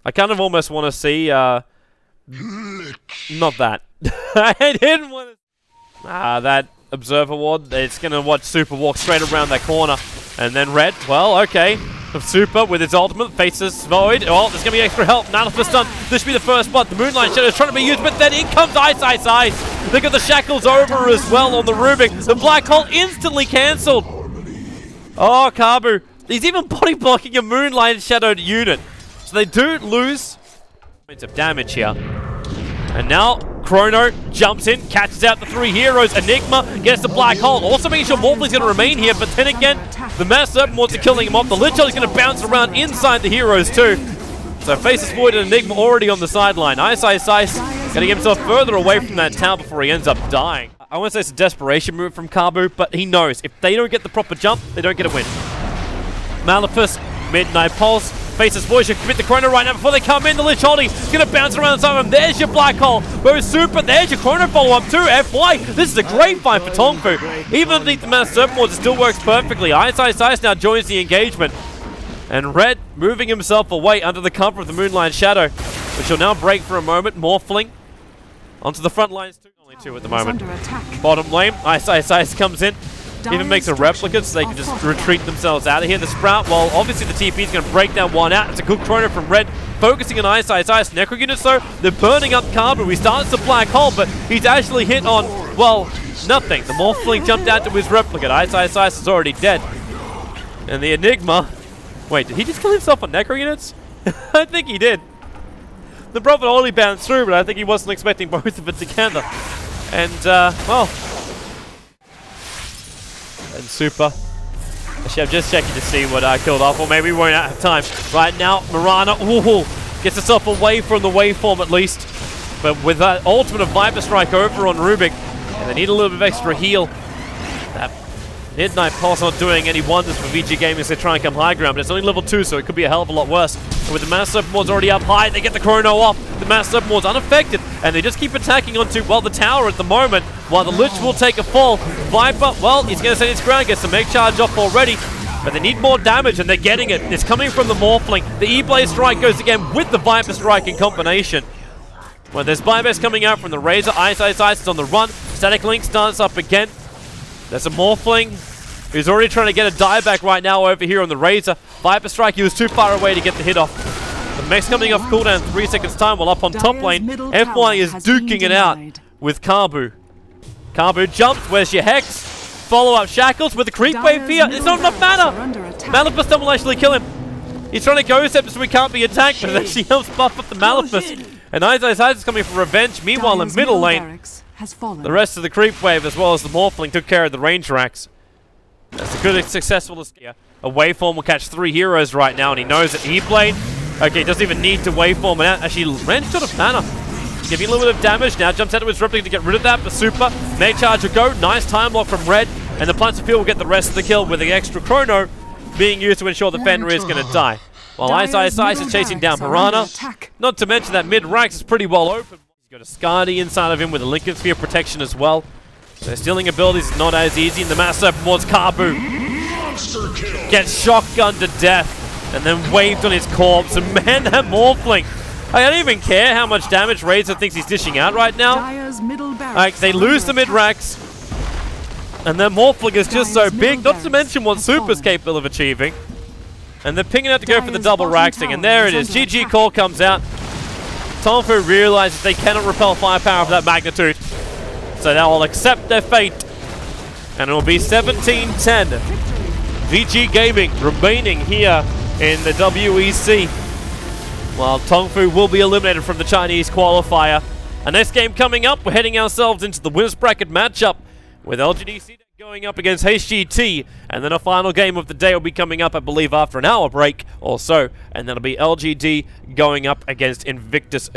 I kind of almost want to see, not that. I didn't want to... that Observer Ward, it's going to watch Super walk straight around that corner. And then Red, well, okay. Super with his ultimate faces Void. Oh, there's going to be extra help. Manifest stun. This should be the first spot. The Moonlight Shadow is trying to be used, but then in comes Ice, Ice, Ice. Look at the shackles over as well on the Rubik. The Black Hole instantly cancelled. Oh, Kabu. He's even body blocking a Moonlight Shadowed unit. So they do lose points of damage here. And now Chrono jumps in, catches out the 3 heroes. Enigma gets the Black Hole. Also making sure Morphling's going to remain here, but then again, the Mass Serpent wants to killing him off. The Lich Hold is going to bounce around inside the heroes too. So Faces Void and Enigma already on the sideline. Ice, Ice, Ice getting himself further away from that tower before he ends up dying. I want to say it's a desperation move from Kabu, but he knows if they don't get the proper jump, they don't get a win. Maleficus, Midnight Pulse. Faces Void should commit the Chrono right now before they come in. The Lich Holding is going to bounce around the side of him. There's your Black Hole. Where's Super? There's your Chrono follow-up too. FY. This is a great fight for Tongfu. Even underneath the Mass Serpent Ward, it still works perfectly. Ice, Ice, Ice now joins the engagement. And Red moving himself away under the cover of the Moonlight Shadow, which will now break for a moment. Morphling onto the front lines too. Only 2 at the moment. Bottom lane. Ice, Ice, Ice comes in. Even makes a replica so they can just retreat themselves out of here. The Sprout, well, obviously the TP is going to break down one out. It's a good Chrono from Red, focusing on Ice, Ice, Ice. Necro units, though, they're burning up Kabu. He starts the Black Hole, but he's actually hit on, well, nothing. The Morphling jumped out to his replicate. Ice, Ice, Ice is already dead. And the Enigma... Wait, did he just kill himself on Necro units? I think he did. The Prophet only bounced through, but I think he wasn't expecting both of it together. And, well... And Super. Actually, I'm just checking to see what I killed off, or maybe we won't have time. Right now, Mirana gets herself away from the waveform at least. But with that ultimate of Viper Strike over on Rubik, and they need a little bit of extra heal. That Midnight Pulse not doing any wonders for Vici Gaming as they try and come high ground, but it's only level 2, so it could be a hell of a lot worse. And with the Mass Serpent Ward's already up high, they get the Chrono off. The Mass Serpent Ward's unaffected, and they just keep attacking onto, well, the tower at the moment, while the Lich will take a fall. Viper, well, he's going to stand his ground, gets some egg charge off already, but they need more damage, and they're getting it. It's coming from the Morphling. The E-Blade Strike goes again with the Viper Strike in combination. Well, there's Buybass coming out from the Razor. Ice, Ice, Ice is on the run. Static Link starts up again. There's a Morphling who's already trying to get a dieback right now over here on the Razor. Viper Strike, he was too far away to get the hit off. The mech's coming off cooldown in 3 seconds time, while up on top lane, FY is duking it out with Kabu. Kabu jumps, where's your Hex? Follow-up Shackles with the creep wave here. It's not enough mana! Maleficus will actually kill him. He's trying to go step so he can't be attacked, but it actually helps buff up the Maleficus. And Ice is coming for revenge. Meanwhile, in middle lane, the rest of the creep wave as well as the Morphling took care of the range racks. That's a good, successful escape. A waveform will catch 3 heroes right now, and he knows that E-Blade, okay, doesn't even need to waveform it out. Actually, ran short of mana. Giving a little bit of damage now, jumps out to his replica to get rid of that, but Super, Meg Charge will go. Nice time block from Red, and the Plants of Field will get the rest of the kill with the extra Chrono being used to ensure the Fenrir is going to die. While Ice is chasing down Piranha. Not to mention that mid-Rax is pretty well open. He's got a Skadi inside of him with a Lincoln Sphere protection as well. So stealing abilities is not as easy, and the Mass Serpent Ward's Kabu gets shotgunned to death and then waved on his corpse. And man, that Morphling, I don't even care how much damage Razor thinks he's dishing out right now. Like, they lose the mid-Rax, and then Morphling is just so big, not to mention what Super's capable of achieving. And they're pinging out to go for the double Raxing, and there it is. GG call comes out. Tongfu realizes they cannot repel firepower of that magnitude, so now I'll accept their fate. And it will be 17-10. Vici Gaming remaining here in the WEC, while Tongfu will be eliminated from the Chinese qualifier. And this game coming up, we're heading ourselves into the winners bracket matchup with LGDC going up against HGT, and then a final game of the day will be coming up, I believe, after an hour break or so, and then it'll be LGD going up against Invictus.